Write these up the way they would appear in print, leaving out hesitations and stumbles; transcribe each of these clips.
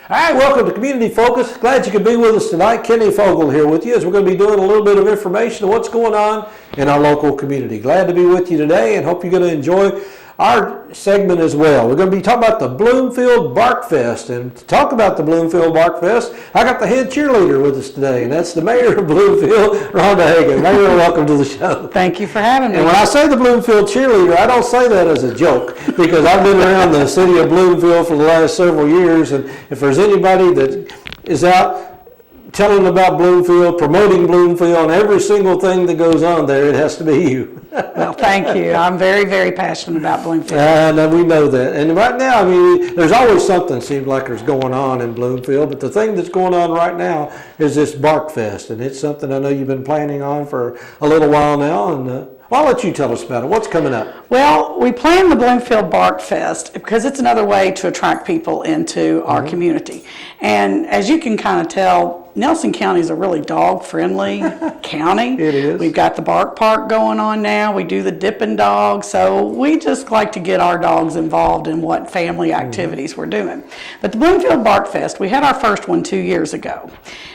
All right, welcome to Community Focus. Glad you could be with us tonight. Kenny Fogel here with you as we're going to be doing a little bit of information on what's going on in our local community. Glad to be with you today and hope you're going to enjoy our segment as well. We're going to be talking about the Bloomfield Barkfest. And to talk about the Bloomfield Barkfest, I got the head cheerleader with us today, and that's the mayor of Bloomfield, Rhonda Hagan. Mayor, welcome to the show. Thank you for having me. And when I say the Bloomfield cheerleader, I don't say that as a joke, because I've been around the city of Bloomfield for the last several years, and if there's anybody that is out telling about Bloomfield, promoting Bloomfield, and every single thing that goes on there, it has to be you. Well, thank you. I'm very, very passionate about Bloomfield. We know that. And right now, I mean, there's always something seems like there's going on in Bloomfield, but the thing that's going on right now is this Barkfest, and it's something I know you've been planning on for a little while now, and I'll let you tell us about it. What's coming up? Well, we plan the Bloomfield Barkfest because it's another way to attract people into our community. And as you can kind of tell, Nelson County is a really dog-friendly county. It is. We've got the Bark Park going on now. We do the dipping dogs. So we just like to get our dogs involved in what family activities we're doing. But the Bloomfield Barkfest, we had our first one 2 years ago.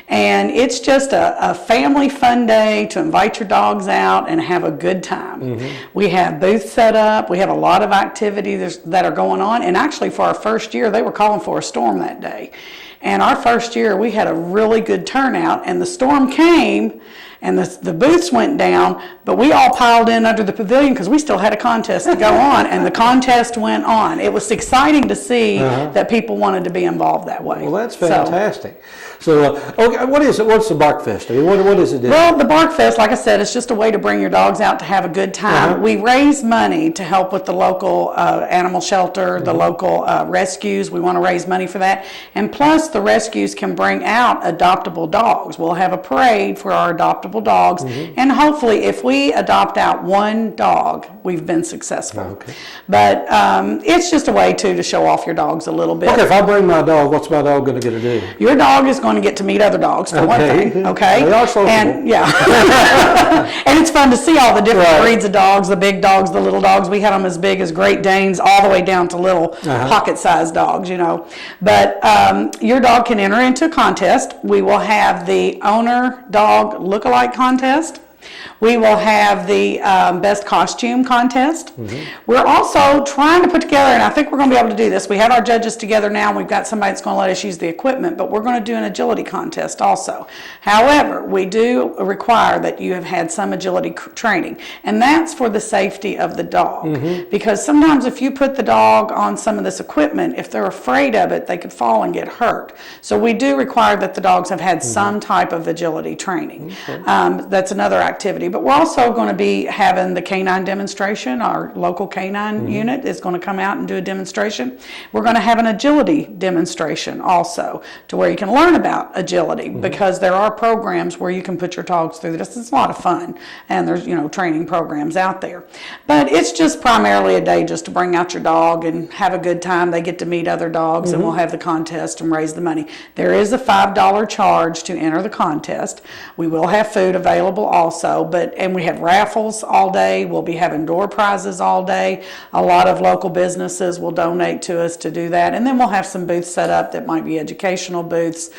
And it's just a family fun day to invite your dogs out and have a good time. We have booths set up. We have a lot of activities that are going on. And actually for our first year, they were calling for a storm that day. And our first year, we had a really good turnout, and the storm came, and the booths went down, but we all piled in under the pavilion because we still had a contest to go on, and the contest went on. It was exciting to see that people wanted to be involved that way. Well, that's fantastic. So, okay, what is it? What's the Barkfest? I mean, what is it? Well, the Barkfest, like I said, it's just a way to bring your dogs out to have a good time. We raise money to help with the local animal shelter, the local rescues. We want to raise money for that. And plus, the rescues can bring out adoptable dogs. We'll have a parade for our adoptable dogs. And hopefully, if we adopt out one dog, we've been successful. Okay. But it's just a way, too, to show off your dogs a little bit. Okay, if I bring my dog, what's my dog going to get to do? Your dog is going to get to meet other dogs for one thing, okay? They are sociable. And and it's fun to see all the different breeds of dogs, the big dogs, the little dogs. We had them as big as Great Danes, all the way down to little pocket-sized dogs, you know. But your dog can enter into a contest. We will have the owner dog look-alike contest. We will have the best costume contest. We're also trying to put together, and I think we're going to be able to do this. We have our judges together now, and we've got somebody that's going to let us use the equipment, but we're going to do an agility contest also. However, we do require that you have had some agility training, and that's for the safety of the dog. Because sometimes if you put the dog on some of this equipment, if they're afraid of it, they could fall and get hurt. So we do require that the dogs have had some type of agility training. That's another activity. But we're also going to be having the canine demonstration. Our local canine unit is going to come out and do a demonstration. We're going to have an agility demonstration also, to where you can learn about agility, because there are programs where you can put your dogs through this. It's a lot of fun, and there's training programs out there. But it's just primarily a day just to bring out your dog and have a good time. They get to meet other dogs, and we'll have the contest and raise the money. There is a $5 charge to enter the contest. We will have food available also, and we have raffles all day. We'll be having door prizes all day. A lot of local businesses will donate to us to do that. And then we'll have some booths set up that might be educational booths,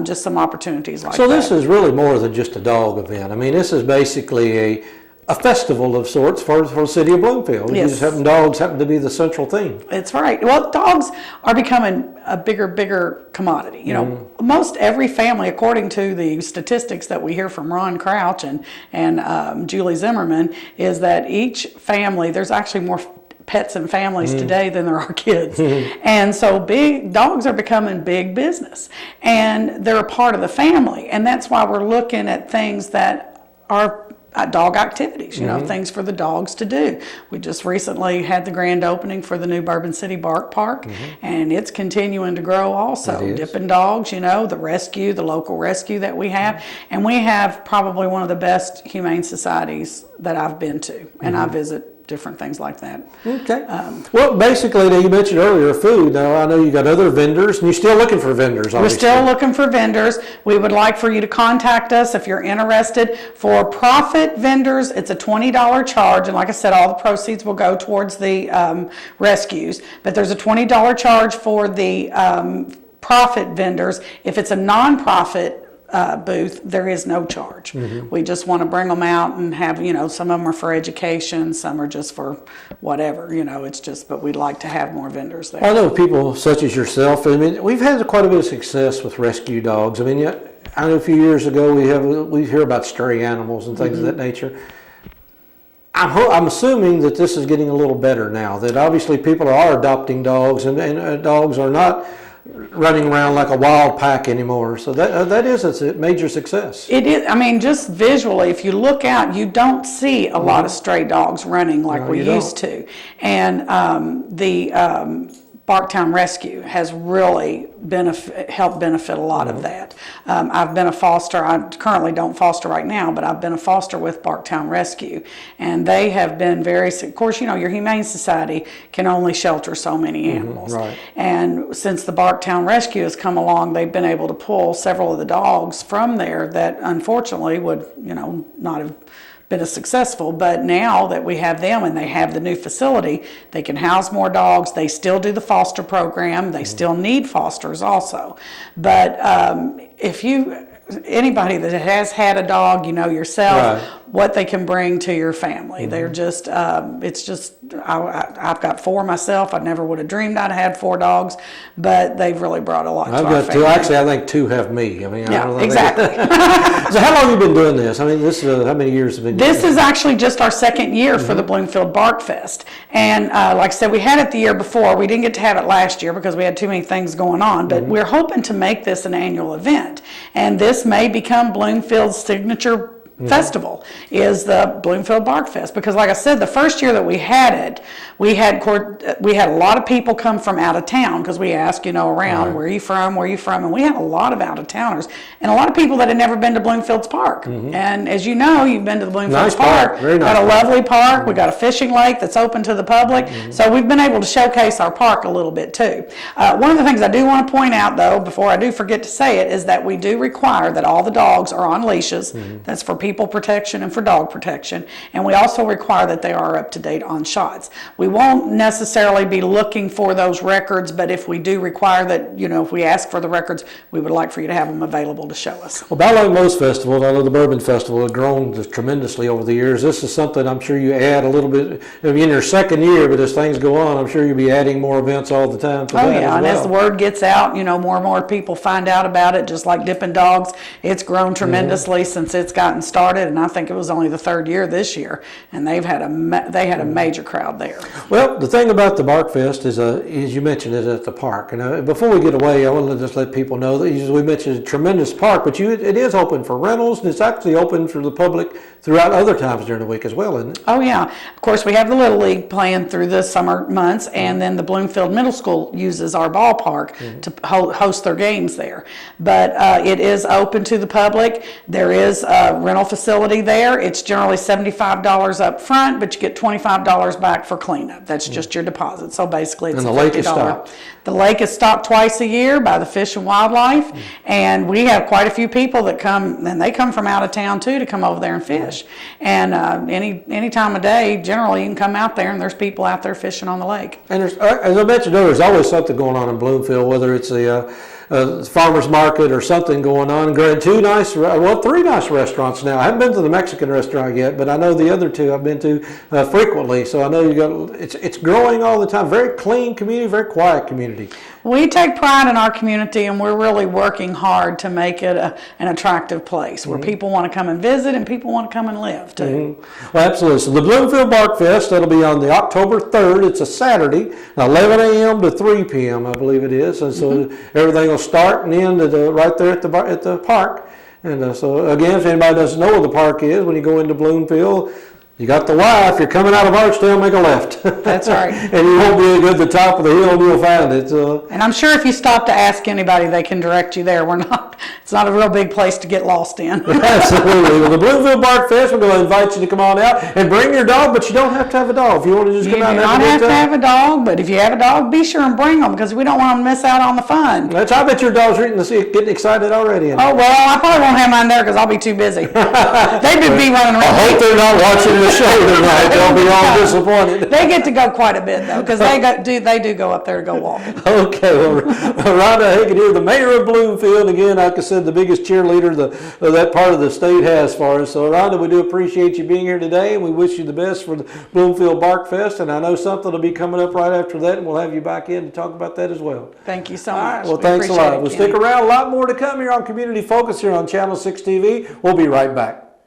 just some opportunities like that. So this is really more than just a dog event. I mean, this is basically a festival of sorts for the city of Bloomfield. Yes. You just having dogs happen to be the central theme. It's right. Well, dogs are becoming a bigger commodity. You know, most every family, according to the statistics that we hear from Ron Crouch and Julie Zimmerman, is that each family, there's actually more pets and families today than there are kids. And so big dogs are becoming big business, and they're a part of the family. And that's why we're looking at things that are dog activities, things for the dogs to do. We just recently had the grand opening for the new Bourbon City Bark Park, and it's continuing to grow also. Dipping dogs, the rescue, the local rescue that we have. And we have probably one of the best humane societies that I've been to, and I visit different things like that. Okay. Well, basically, now you mentioned earlier food. Now, I know you got other vendors, and you're still looking for vendors, obviously. We're still looking for vendors. We would like for you to contact us if you're interested. For profit vendors, it's a $20 charge, and like I said, all the proceeds will go towards the rescues. But there's a $20 charge for the profit vendors. If it's a nonprofit booth, there is no charge. We just want to bring them out and have, some of them are for education, some are just for whatever, it's just, but we'd like to have more vendors there. I know people such as yourself. I mean, we've had quite a bit of success with rescue dogs. I mean, I know a few years ago we hear about stray animals and things of that nature. I'm assuming that this is getting a little better now, that obviously people are adopting dogs and dogs are not running around like a wild pack anymore. So that is a major success. It is. I mean, just visually, if you look out, you don't see a lot of stray dogs running like we used to. And the Barktown Rescue has really helped benefit a lot of that. I've been a foster. I currently don't foster right now, but I've been a foster with Barktown Rescue, and they have been very. Of course, your Humane Society can only shelter so many animals, right. And since the Barktown Rescue has come along, they've been able to pull several of the dogs from there that unfortunately would, not have been as successful, but now that we have them and they have the new facility, they can house more dogs. They still do the foster program. They still need fosters also. But anybody that has had a dog, yourself, right. what they can bring to your family. They're just, it's just, I've got 4 myself. I never would have dreamed I'd had 4 dogs, but they've really brought a lot to our family. I've got 2. Actually, I think 2 have me. I mean, yeah, I don't know. Exactly. So how long have you been doing this? I mean, this is how many years have been doing this? Is actually just our 2nd year for the Bloomfield Barkfest. And like I said, we had it the year before. We didn't get to have it last year because we had too many things going on, but we're hoping to make this an annual event. And this may become Bloomfield's signature festival is the Bloomfield Barkfest, because like I said, the first year that we had it, we had a lot of people come from out of town because we asked, around, right. where are you from, and we had a lot of out of towners and a lot of people that had never been to Bloomfield's Park. And as you know, you've been to the Bloomfield's Park. Very nice. Got a lovely park. We got a fishing lake that's open to the public. So we've been able to showcase our park a little bit too. One of the things I do want to point out though, before I do forget to say it, is that we do require that all the dogs are on leashes. That's for people protection and for dog protection, and we also require that they are up to date on shots. We won't necessarily be looking for those records, but if we do require that, if we ask for the records, we would like for you to have them available to show us. Well, like most festivals, I know the Bourbon Festival has grown tremendously over the years. This is something I'm sure you add a little bit. In your 2nd year, but as things go on, I'm sure you'll be adding more events all the time. And as the word gets out, more and more people find out about it, just like Dippin' Dogs. It's grown tremendously since it's gotten started, and I think it was only the 3rd year this year, and they had a major crowd there. Well, the thing about the Barkfest is, as you mentioned, is at the park. And before we get away, I want to just let people know that we mentioned a tremendous park, but it is open for rentals, and it's actually open for the public throughout other times during the week as well, isn't it? Oh yeah, of course we have the Little League playing through the summer months, and then the Bloomfield Middle School uses our ballpark to host their games there. But it is open to the public. There is a rental facility there. It's generally $75 up front, but you get $25 back for cleanup. That's just your deposit. So basically, it's and the $50. lake is stocked. The lake is stocked twice a year by the Fish and Wildlife, and we have quite a few people that come, and they come from out of town too to come over there and fish. And any time of day, generally you can come out there, and there's people out there fishing on the lake. And as I mentioned earlier, there's always something going on in Bloomfield, whether it's the farmer's market or something going on. And 3 nice restaurants now. I haven't been to the Mexican restaurant yet, but I know the other 2 I've been to frequently. So I know it's growing all the time. Very clean community, very quiet community. We take pride in our community, and we're really working hard to make it an attractive place where people want to come and visit and people want to come and live too. Well, absolutely. So the Bloomfield Barkfest, that'll be on the October 3rd. It's a Saturday, 11 a.m. to 3 p.m. I believe it is. And so everything will start and end right there at the park. And so again, if anybody doesn't know where the park is, when you go into Bloomfield, you got the Y. If you're coming out of Archdale, make a left. That's right. And you won't be at the top of the hill, and you'll find it. And I'm sure if you stop to ask anybody, they can direct you there. It's not a real big place to get lost in. Absolutely. Well, the Bloomfield Barkfest, we're going to invite you to come on out and bring your dog, but you don't have to have a dog. If you want to just come out and have a good time. You do not have to have a dog, but if you have a dog, be sure and bring them, because we don't want them to miss out on the fun. I bet your dog's getting excited already. Oh, well, I probably won't have mine there because I'll be too busy. They'd be running around. I hope they're not watching the show tonight. They'll be all disappointed. They get to go quite a bit though, because they do go up there to go walking. Okay, well, Rhonda Hagan here, the mayor of Bloomfield. Again, like I said, the biggest cheerleader that part of the state has for us. So, Rhonda, we do appreciate you being here today, and we wish you the best for the Bloomfield Barkfest. And I know something will be coming up right after that, and we'll have you back in to talk about that as well. Thank you so All right, much. well, We thanks a appreciate lot. it, We'll Kenny. stick around. A lot more to come here on Community Focus here on Channel 6 TV. We'll be right back.